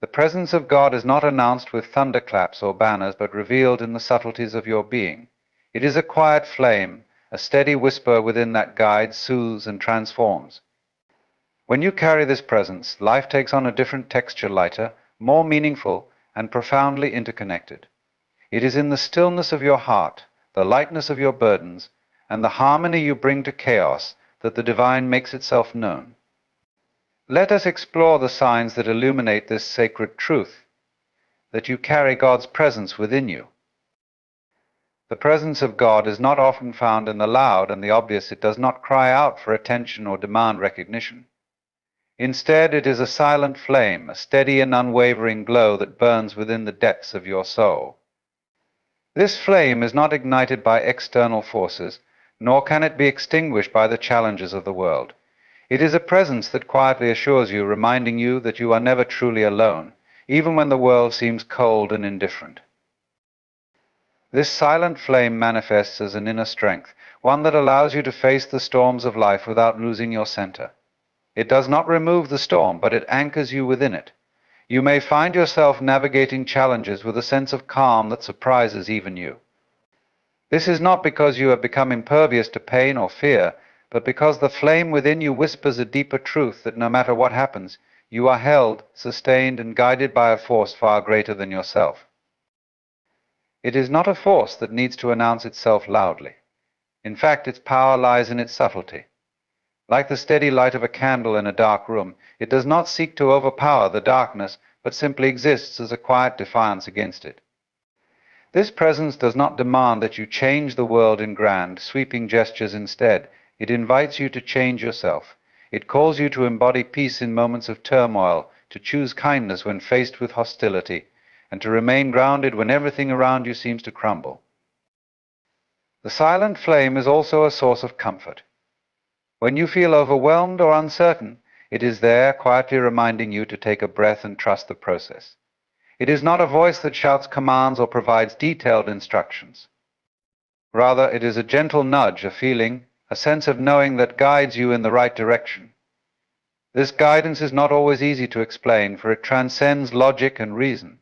The presence of God is not announced with thunderclaps or banners, but revealed in the subtleties of your being. It is a quiet flame, a steady whisper within that guides, soothes, and transforms. When you carry this presence, life takes on a different texture, lighter, more meaningful, and profoundly interconnected. It is in the stillness of your heart, the lightness of your burdens, and the harmony you bring to chaos that the divine makes itself known. Let us explore the signs that illuminate this sacred truth, that you carry God's presence within you. The presence of God is not often found in the loud and the obvious. It does not cry out for attention or demand recognition. Instead, it is a silent flame, a steady and unwavering glow that burns within the depths of your soul. This flame is not ignited by external forces, nor can it be extinguished by the challenges of the world. It is a presence that quietly assures you, reminding you that you are never truly alone, even when the world seems cold and indifferent. This silent flame manifests as an inner strength, one that allows you to face the storms of life without losing your center. It does not remove the storm, but it anchors you within it. You may find yourself navigating challenges with a sense of calm that surprises even you. This is not because you have become impervious to pain or fear, but because the flame within you whispers a deeper truth that no matter what happens, you are held, sustained, and guided by a force far greater than yourself. It is not a force that needs to announce itself loudly. In fact, its power lies in its subtlety. Like the steady light of a candle in a dark room, it does not seek to overpower the darkness, but simply exists as a quiet defiance against it. This presence does not demand that you change the world in grand, sweeping gestures. Instead, it invites you to change yourself. It calls you to embody peace in moments of turmoil, to choose kindness when faced with hostility, and to remain grounded when everything around you seems to crumble. The silent flame is also a source of comfort. When you feel overwhelmed or uncertain, it is there, quietly reminding you to take a breath and trust the process. It is not a voice that shouts commands or provides detailed instructions. Rather, it is a gentle nudge, a feeling, a sense of knowing that guides you in the right direction. This guidance is not always easy to explain, for it transcends logic and reason.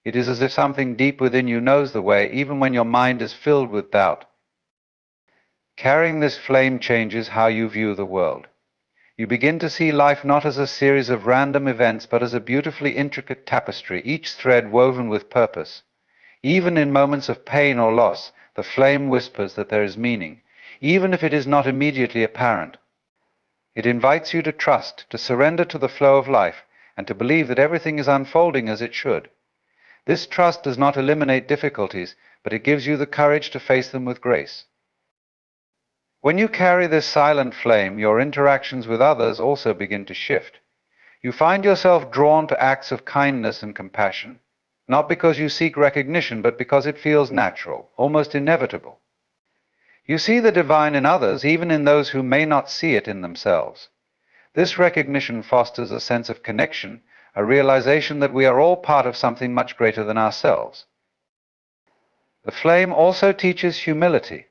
It is as if something deep within you knows the way, even when your mind is filled with doubt. Carrying this flame changes how you view the world. You begin to see life not as a series of random events, but as a beautifully intricate tapestry, each thread woven with purpose. Even in moments of pain or loss, the flame whispers that there is meaning, even if it is not immediately apparent. It invites you to trust, to surrender to the flow of life, and to believe that everything is unfolding as it should. This trust does not eliminate difficulties, but it gives you the courage to face them with grace. When you carry this silent flame, your interactions with others also begin to shift. You find yourself drawn to acts of kindness and compassion, not because you seek recognition, but because it feels natural, almost inevitable. You see the divine in others, even in those who may not see it in themselves. This recognition fosters a sense of connection, a realization that we are all part of something much greater than ourselves. The flame also teaches humility.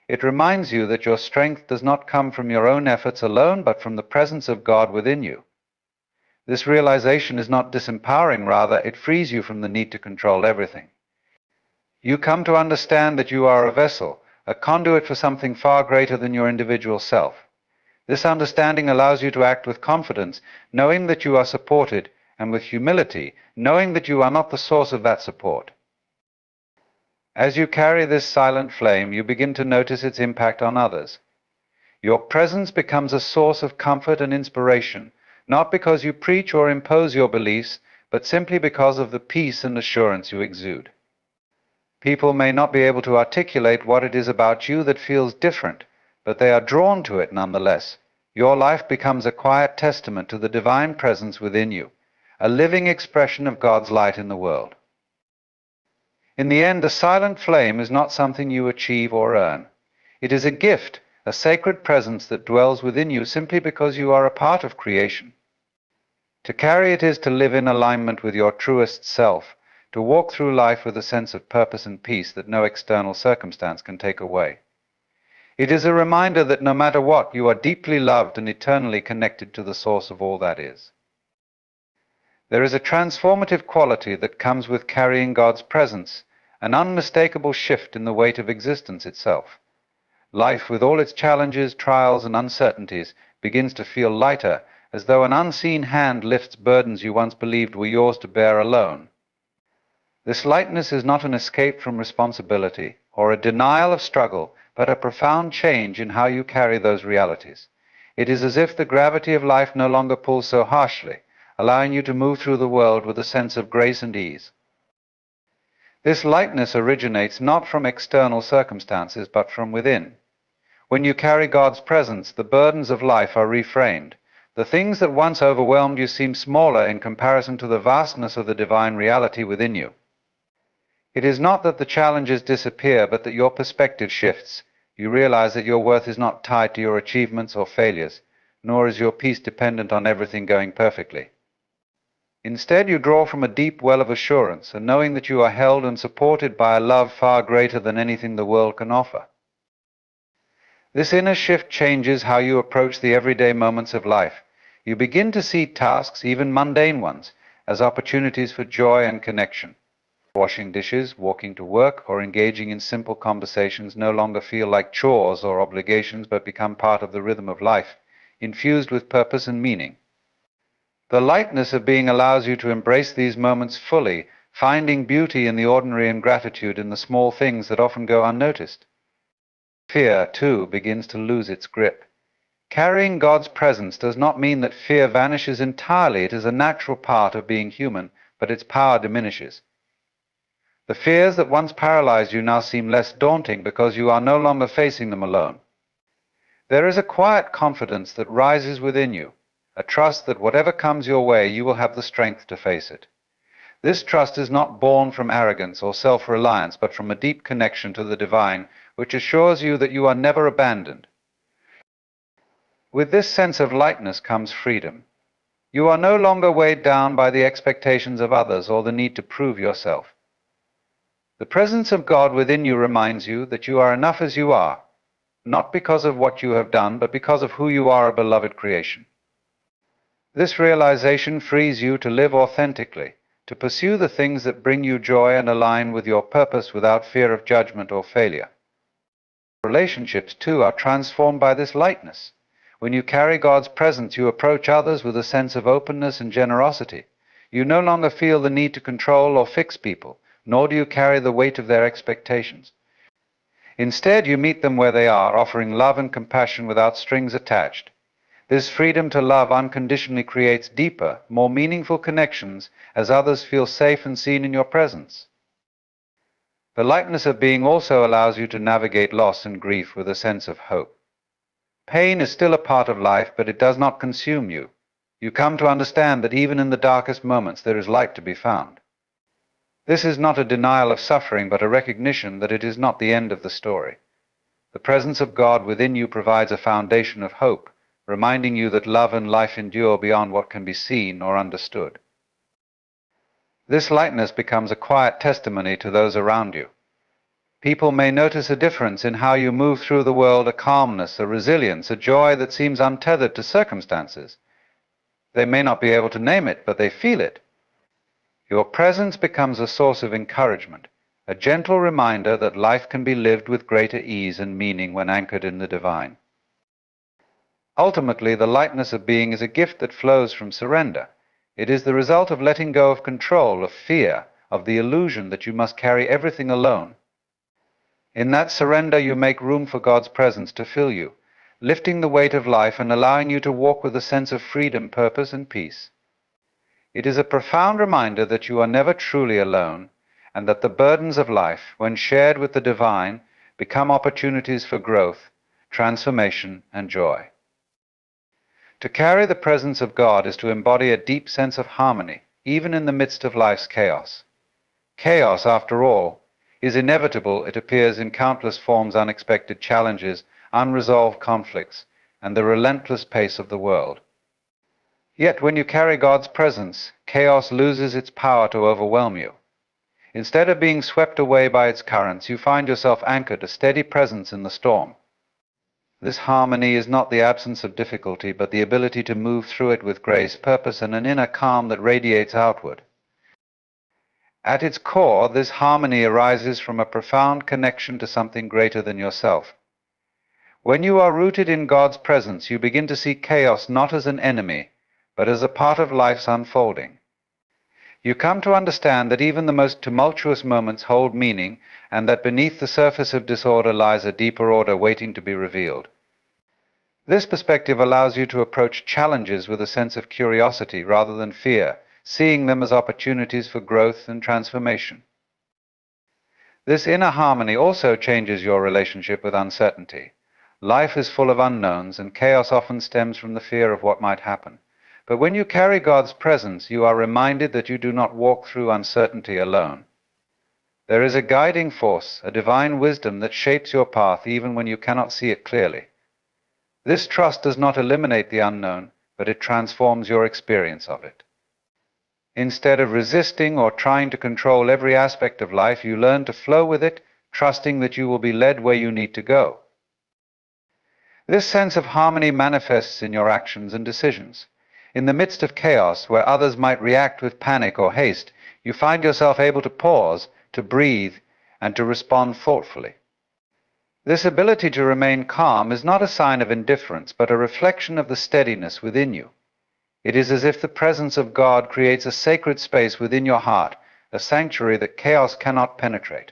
It reminds you that your strength does not come from your own efforts alone, but from the presence of God within you. This realization is not disempowering, rather, it frees you from the need to control everything. You come to understand that you are a vessel, a conduit for something far greater than your individual self. This understanding allows you to act with confidence, knowing that you are supported, and with humility, knowing that you are not the source of that support. As you carry this silent flame, you begin to notice its impact on others. Your presence becomes a source of comfort and inspiration, not because you preach or impose your beliefs, but simply because of the peace and assurance you exude. People may not be able to articulate what it is about you that feels different, but they are drawn to it nonetheless. Your life becomes a quiet testament to the divine presence within you, a living expression of God's light in the world. In the end, the silent flame is not something you achieve or earn. It is a gift, a sacred presence that dwells within you simply because you are a part of creation. To carry it is to live in alignment with your truest self, to walk through life with a sense of purpose and peace that no external circumstance can take away. It is a reminder that no matter what, you are deeply loved and eternally connected to the source of all that is. There is a transformative quality that comes with carrying God's presence, an unmistakable shift in the weight of existence itself. Life, with all its challenges, trials, and uncertainties, begins to feel lighter, as though an unseen hand lifts burdens you once believed were yours to bear alone. This lightness is not an escape from responsibility or a denial of struggle, but a profound change in how you carry those realities. It is as if the gravity of life no longer pulls so harshly, allowing you to move through the world with a sense of grace and ease. This lightness originates not from external circumstances, but from within. When you carry God's presence, the burdens of life are reframed. The things that once overwhelmed you seem smaller in comparison to the vastness of the divine reality within you. It is not that the challenges disappear, but that your perspective shifts. You realize that your worth is not tied to your achievements or failures, nor is your peace dependent on everything going perfectly. Instead, you draw from a deep well of assurance, and knowing that you are held and supported by a love far greater than anything the world can offer. This inner shift changes how you approach the everyday moments of life. You begin to see tasks, even mundane ones, as opportunities for joy and connection. Washing dishes, walking to work, or engaging in simple conversations no longer feel like chores or obligations, but become part of the rhythm of life, infused with purpose and meaning. The lightness of being allows you to embrace these moments fully, finding beauty in the ordinary and gratitude in the small things that often go unnoticed. Fear, too, begins to lose its grip. Carrying God's presence does not mean that fear vanishes entirely. It is a natural part of being human, but its power diminishes. The fears that once paralyzed you now seem less daunting because you are no longer facing them alone. There is a quiet confidence that rises within you, a trust that whatever comes your way, you will have the strength to face it. This trust is not born from arrogance or self-reliance, but from a deep connection to the divine, which assures you that you are never abandoned. With this sense of lightness comes freedom. You are no longer weighed down by the expectations of others or the need to prove yourself. The presence of God within you reminds you that you are enough as you are, not because of what you have done, but because of who you are, a beloved creation. This realization frees you to live authentically, to pursue the things that bring you joy and align with your purpose without fear of judgment or failure. Relationships, too, are transformed by this lightness. When you carry God's presence, you approach others with a sense of openness and generosity. You no longer feel the need to control or fix people, nor do you carry the weight of their expectations. Instead, you meet them where they are, offering love and compassion without strings attached. This freedom to love unconditionally creates deeper, more meaningful connections as others feel safe and seen in your presence. The lightness of being also allows you to navigate loss and grief with a sense of hope. Pain is still a part of life, but it does not consume you. You come to understand that even in the darkest moments there is light to be found. This is not a denial of suffering, but a recognition that it is not the end of the story. The presence of God within you provides a foundation of hope, reminding you that love and life endure beyond what can be seen or understood. This lightness becomes a quiet testimony to those around you. People may notice a difference in how you move through the world, a calmness, a resilience, a joy that seems untethered to circumstances. They may not be able to name it, but they feel it. Your presence becomes a source of encouragement, a gentle reminder that life can be lived with greater ease and meaning when anchored in the divine. Ultimately, the lightness of being is a gift that flows from surrender. It is the result of letting go of control, of fear, of the illusion that you must carry everything alone. In that surrender, you make room for God's presence to fill you, lifting the weight of life and allowing you to walk with a sense of freedom, purpose, and peace. It is a profound reminder that you are never truly alone, and that the burdens of life, when shared with the divine, become opportunities for growth, transformation, and joy. To carry the presence of God is to embody a deep sense of harmony, even in the midst of life's chaos. Chaos, after all, is inevitable. It appears in countless forms: unexpected challenges, unresolved conflicts, and the relentless pace of the world. Yet when you carry God's presence, chaos loses its power to overwhelm you. Instead of being swept away by its currents, you find yourself anchored, a steady presence in the storm. This harmony is not the absence of difficulty, but the ability to move through it with grace, purpose, and an inner calm that radiates outward. At its core, this harmony arises from a profound connection to something greater than yourself. When you are rooted in God's presence, you begin to see chaos not as an enemy, but as a part of life's unfolding. You come to understand that even the most tumultuous moments hold meaning, and that beneath the surface of disorder lies a deeper order waiting to be revealed. This perspective allows you to approach challenges with a sense of curiosity rather than fear, seeing them as opportunities for growth and transformation. This inner harmony also changes your relationship with uncertainty. Life is full of unknowns, and chaos often stems from the fear of what might happen. But when you carry God's presence, you are reminded that you do not walk through uncertainty alone. There is a guiding force, a divine wisdom that shapes your path even when you cannot see it clearly. This trust does not eliminate the unknown, but it transforms your experience of it. Instead of resisting or trying to control every aspect of life, you learn to flow with it, trusting that you will be led where you need to go. This sense of harmony manifests in your actions and decisions. In the midst of chaos, where others might react with panic or haste, you find yourself able to pause, to breathe, and to respond thoughtfully. This ability to remain calm is not a sign of indifference, but a reflection of the steadiness within you. It is as if the presence of God creates a sacred space within your heart, a sanctuary that chaos cannot penetrate.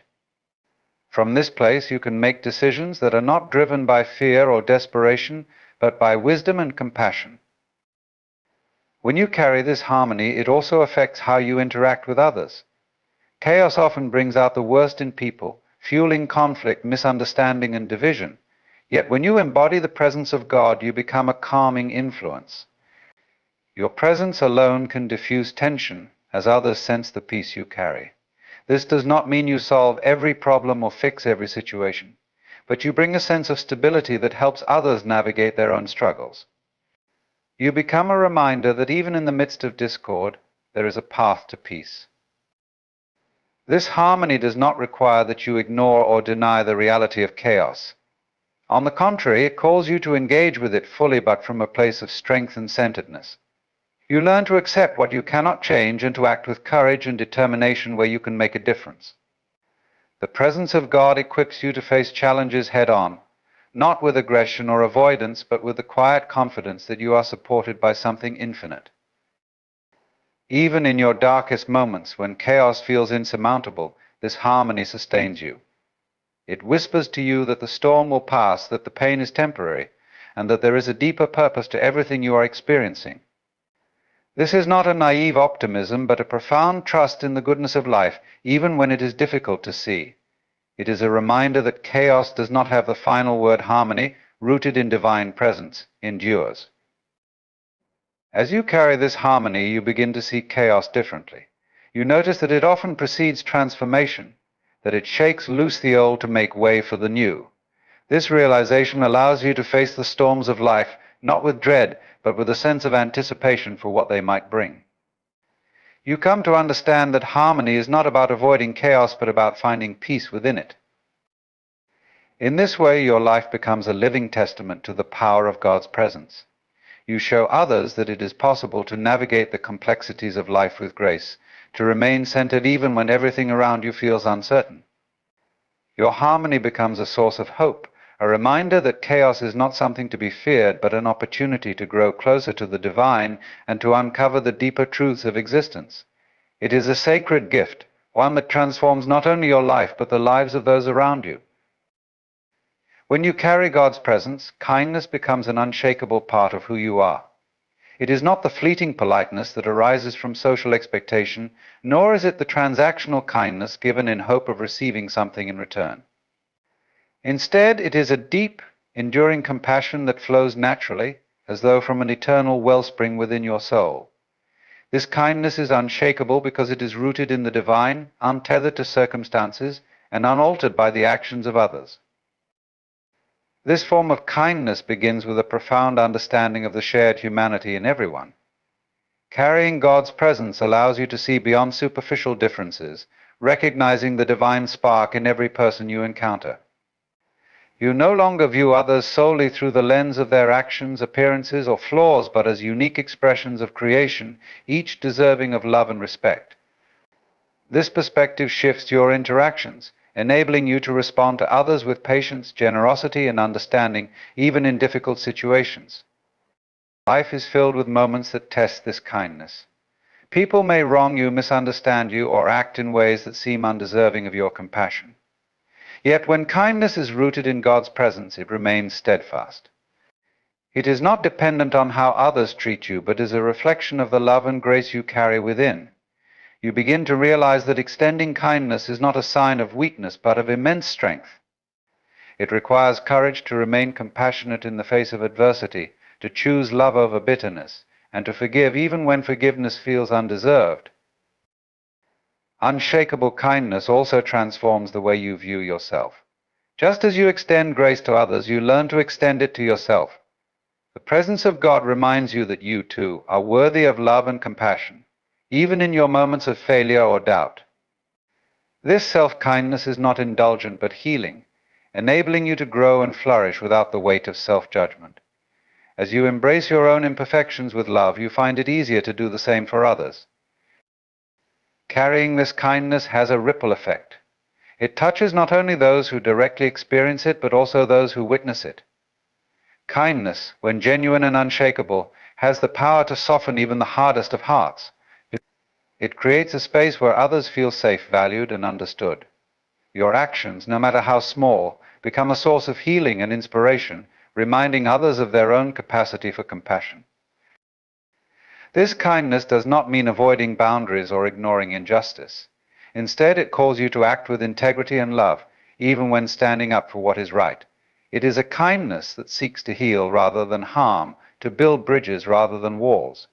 From this place, you can make decisions that are not driven by fear or desperation, but by wisdom and compassion. When you carry this harmony, it also affects how you interact with others. Chaos often brings out the worst in people, fueling conflict, misunderstanding, and division. Yet when you embody the presence of God, you become a calming influence. Your presence alone can diffuse tension as others sense the peace you carry. This does not mean you solve every problem or fix every situation, but you bring a sense of stability that helps others navigate their own struggles. You become a reminder that even in the midst of discord, there is a path to peace. This harmony does not require that you ignore or deny the reality of chaos. On the contrary, it calls you to engage with it fully, but from a place of strength and centeredness. You learn to accept what you cannot change and to act with courage and determination where you can make a difference. The presence of God equips you to face challenges head-on, not with aggression or avoidance, but with the quiet confidence that you are supported by something infinite. Even in your darkest moments, when chaos feels insurmountable, this harmony sustains you. It whispers to you that the storm will pass, that the pain is temporary, and that there is a deeper purpose to everything you are experiencing. This is not a naive optimism, but a profound trust in the goodness of life, even when it is difficult to see. It is a reminder that chaos does not have the final word. Harmony, rooted in divine presence, endures. As you carry this harmony, you begin to see chaos differently. You notice that it often precedes transformation, that it shakes loose the old to make way for the new. This realization allows you to face the storms of life, not with dread, but with a sense of anticipation for what they might bring. You come to understand that harmony is not about avoiding chaos, but about finding peace within it. In this way, your life becomes a living testament to the power of God's presence. You show others that it is possible to navigate the complexities of life with grace, to remain centered even when everything around you feels uncertain. Your harmony becomes a source of hope, a reminder that chaos is not something to be feared, but an opportunity to grow closer to the divine and to uncover the deeper truths of existence. It is a sacred gift, one that transforms not only your life, but the lives of those around you. When you carry God's presence, kindness becomes an unshakable part of who you are. It is not the fleeting politeness that arises from social expectation, nor is it the transactional kindness given in hope of receiving something in return. Instead, it is a deep, enduring compassion that flows naturally, as though from an eternal wellspring within your soul. This kindness is unshakable because it is rooted in the divine, untethered to circumstances, and unaltered by the actions of others. This form of kindness begins with a profound understanding of the shared humanity in everyone. Carrying God's presence allows you to see beyond superficial differences, recognizing the divine spark in every person you encounter. You no longer view others solely through the lens of their actions, appearances, or flaws, but as unique expressions of creation, each deserving of love and respect. This perspective shifts your interactions, enabling you to respond to others with patience, generosity, and understanding, even in difficult situations. Life is filled with moments that test this kindness. People may wrong you, misunderstand you, or act in ways that seem undeserving of your compassion. Yet when kindness is rooted in God's presence, it remains steadfast. It is not dependent on how others treat you, but is a reflection of the love and grace you carry within. You begin to realize that extending kindness is not a sign of weakness, but of immense strength. It requires courage to remain compassionate in the face of adversity, to choose love over bitterness, and to forgive even when forgiveness feels undeserved. Unshakable kindness also transforms the way you view yourself. Just as you extend grace to others, you learn to extend it to yourself. The presence of God reminds you that you, too, are worthy of love and compassion, even in your moments of failure or doubt. This self-kindness is not indulgent but healing, enabling you to grow and flourish without the weight of self-judgment. As you embrace your own imperfections with love, you find it easier to do the same for others. Carrying this kindness has a ripple effect. It touches not only those who directly experience it, but also those who witness it. Kindness, when genuine and unshakable, has the power to soften even the hardest of hearts. It creates a space where others feel safe, valued, and understood. Your actions, no matter how small, become a source of healing and inspiration, reminding others of their own capacity for compassion. This kindness does not mean avoiding boundaries or ignoring injustice. Instead, it calls you to act with integrity and love, even when standing up for what is right. It is a kindness that seeks to heal rather than harm, to build bridges rather than walls.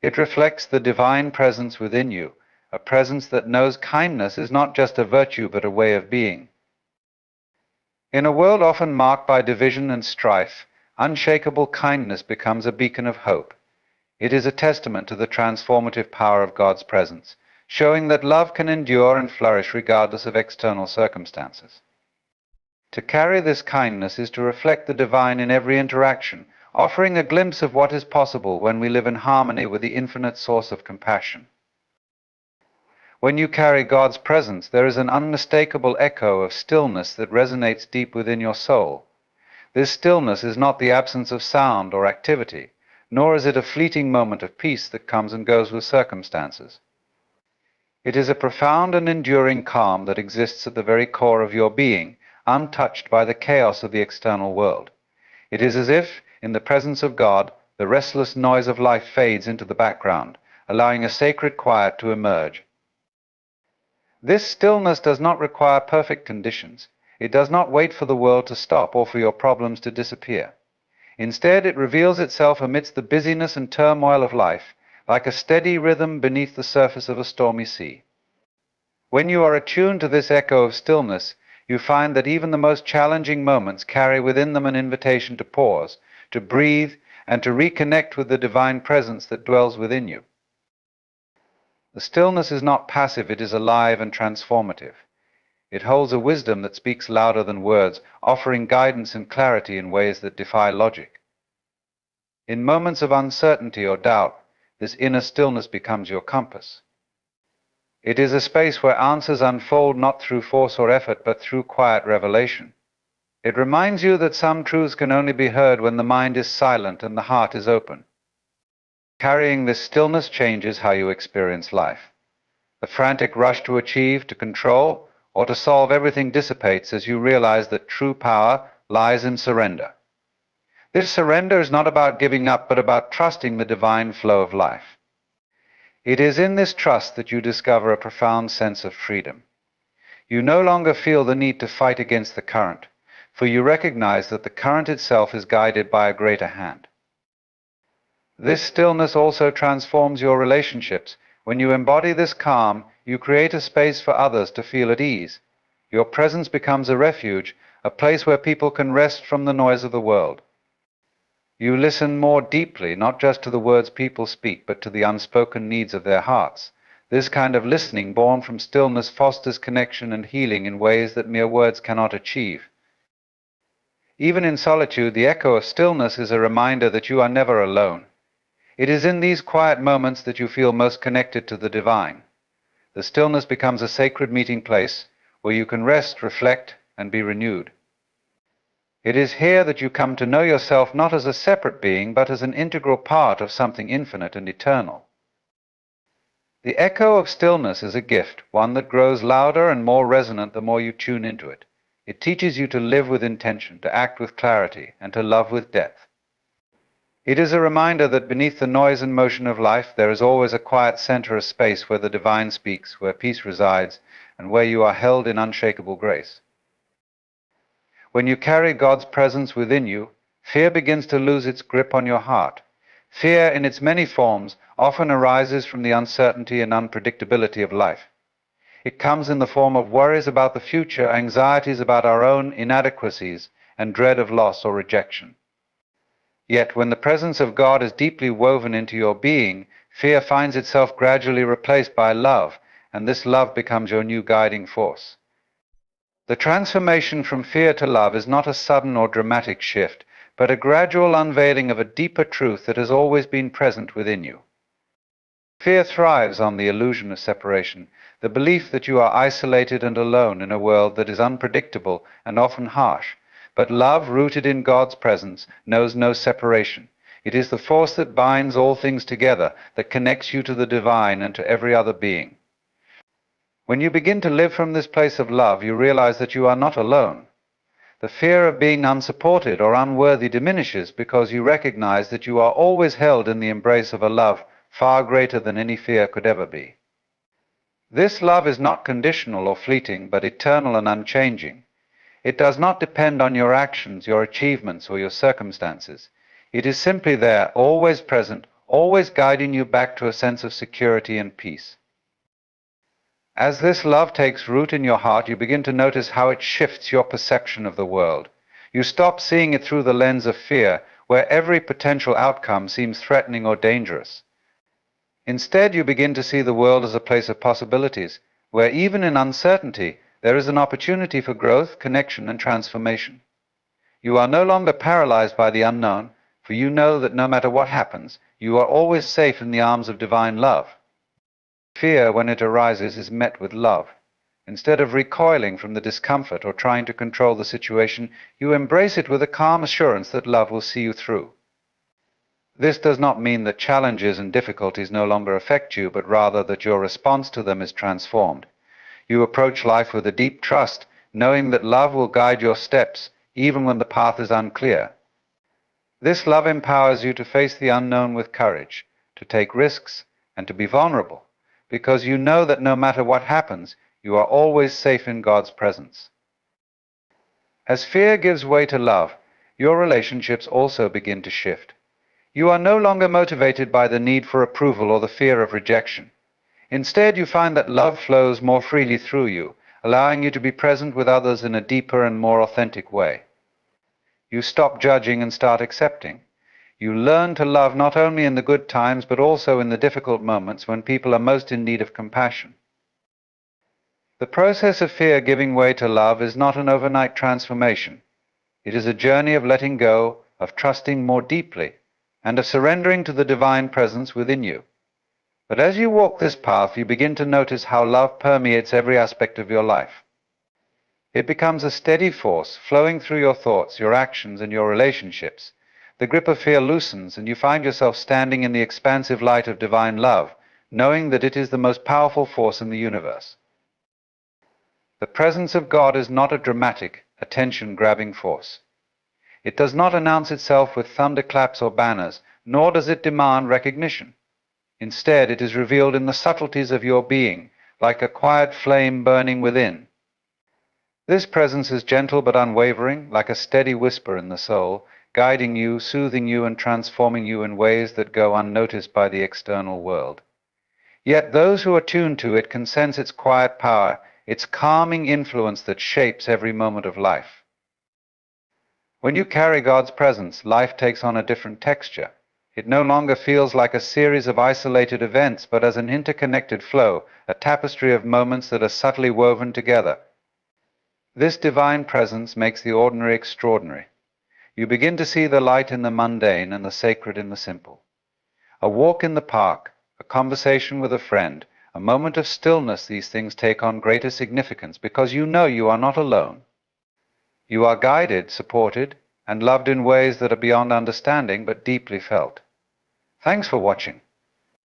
It reflects the divine presence within you, a presence that knows kindness is not just a virtue but a way of being. In a world often marked by division and strife, unshakable kindness becomes a beacon of hope. It is a testament to the transformative power of God's presence, showing that love can endure and flourish regardless of external circumstances. To carry this kindness is to reflect the divine in every interaction, offering a glimpse of what is possible when we live in harmony with the infinite source of compassion. When you carry God's presence, there is an unmistakable echo of stillness that resonates deep within your soul. This stillness is not the absence of sound or activity, nor is it a fleeting moment of peace that comes and goes with circumstances. It is a profound and enduring calm that exists at the very core of your being, untouched by the chaos of the external world. It is as if, in the presence of God, the restless noise of life fades into the background, allowing a sacred quiet to emerge. This stillness does not require perfect conditions. It does not wait for the world to stop or for your problems to disappear. Instead, it reveals itself amidst the busyness and turmoil of life, like a steady rhythm beneath the surface of a stormy sea. When you are attuned to this echo of stillness, you find that even the most challenging moments carry within them an invitation to pause, to breathe, and to reconnect with the divine presence that dwells within you. The stillness is not passive, it is alive and transformative. It holds a wisdom that speaks louder than words, offering guidance and clarity in ways that defy logic. In moments of uncertainty or doubt, this inner stillness becomes your compass. It is a space where answers unfold not through force or effort, but through quiet revelation. It reminds you that some truths can only be heard when the mind is silent and the heart is open. Carrying this stillness changes how you experience life. The frantic rush to achieve, to control, or to solve everything dissipates as you realize that true power lies in surrender. This surrender is not about giving up, but about trusting the divine flow of life. It is in this trust that you discover a profound sense of freedom. You no longer feel the need to fight against the current, for you recognize that the current itself is guided by a greater hand. This stillness also transforms your relationships. When you embody this calm, you create a space for others to feel at ease. Your presence becomes a refuge, a place where people can rest from the noise of the world. You listen more deeply, not just to the words people speak, but to the unspoken needs of their hearts. This kind of listening, born from stillness, fosters connection and healing in ways that mere words cannot achieve. Even in solitude, the echo of stillness is a reminder that you are never alone. It is in these quiet moments that you feel most connected to the divine. The stillness becomes a sacred meeting place where you can rest, reflect, and be renewed. It is here that you come to know yourself not as a separate being, but as an integral part of something infinite and eternal. The echo of stillness is a gift, one that grows louder and more resonant the more you tune into it. It teaches you to live with intention, to act with clarity, and to love with depth. It is a reminder that beneath the noise and motion of life, there is always a quiet center of space where the divine speaks, where peace resides, and where you are held in unshakable grace. When you carry God's presence within you, fear begins to lose its grip on your heart. Fear, in its many forms, often arises from the uncertainty and unpredictability of life. It comes in the form of worries about the future, anxieties about our own inadequacies, and dread of loss or rejection. Yet, when the presence of God is deeply woven into your being, fear finds itself gradually replaced by love, and this love becomes your new guiding force. The transformation from fear to love is not a sudden or dramatic shift, but a gradual unveiling of a deeper truth that has always been present within you. Fear thrives on the illusion of separation, the belief that you are isolated and alone in a world that is unpredictable and often harsh. But love, rooted in God's presence, knows no separation. It is the force that binds all things together, that connects you to the divine and to every other being. When you begin to live from this place of love, you realize that you are not alone. The fear of being unsupported or unworthy diminishes because you recognize that you are always held in the embrace of a love far greater than any fear could ever be. This love is not conditional or fleeting, but eternal and unchanging. It does not depend on your actions, your achievements, or your circumstances. It is simply there, always present, always guiding you back to a sense of security and peace. As this love takes root in your heart, you begin to notice how it shifts your perception of the world. You stop seeing it through the lens of fear, where every potential outcome seems threatening or dangerous. Instead, you begin to see the world as a place of possibilities, where even in uncertainty, there is an opportunity for growth, connection, and transformation. You are no longer paralyzed by the unknown, for you know that no matter what happens, you are always safe in the arms of divine love. Fear, when it arises, is met with love. Instead of recoiling from the discomfort or trying to control the situation, you embrace it with a calm assurance that love will see you through. This does not mean that challenges and difficulties no longer affect you, but rather that your response to them is transformed. You approach life with a deep trust, knowing that love will guide your steps, even when the path is unclear. This love empowers you to face the unknown with courage, to take risks, and to be vulnerable, because you know that no matter what happens, you are always safe in God's presence. As fear gives way to love, your relationships also begin to shift. You are no longer motivated by the need for approval or the fear of rejection. Instead, you find that love flows more freely through you, allowing you to be present with others in a deeper and more authentic way. You stop judging and start accepting. You learn to love not only in the good times, but also in the difficult moments when people are most in need of compassion. The process of fear giving way to love is not an overnight transformation. It is a journey of letting go, of trusting more deeply, and of surrendering to the divine presence within you. But as you walk this path, you begin to notice how love permeates every aspect of your life. It becomes a steady force, flowing through your thoughts, your actions, and your relationships. The grip of fear loosens, and you find yourself standing in the expansive light of divine love, knowing that it is the most powerful force in the universe. The presence of God is not a dramatic, attention-grabbing force. It does not announce itself with thunderclaps or banners, nor does it demand recognition. Instead, it is revealed in the subtleties of your being, like a quiet flame burning within. This presence is gentle but unwavering, like a steady whisper in the soul, guiding you, soothing you, and transforming you in ways that go unnoticed by the external world. Yet those who are tuned to it can sense its quiet power, its calming influence that shapes every moment of life. When you carry God's presence, life takes on a different texture. It no longer feels like a series of isolated events, but as an interconnected flow, a tapestry of moments that are subtly woven together. This divine presence makes the ordinary extraordinary. You begin to see the light in the mundane and the sacred in the simple. A walk in the park, a conversation with a friend, a moment of stillness, these things take on greater significance because you know you are not alone. You are guided, supported, and loved in ways that are beyond understanding but deeply felt. Thanks for watching.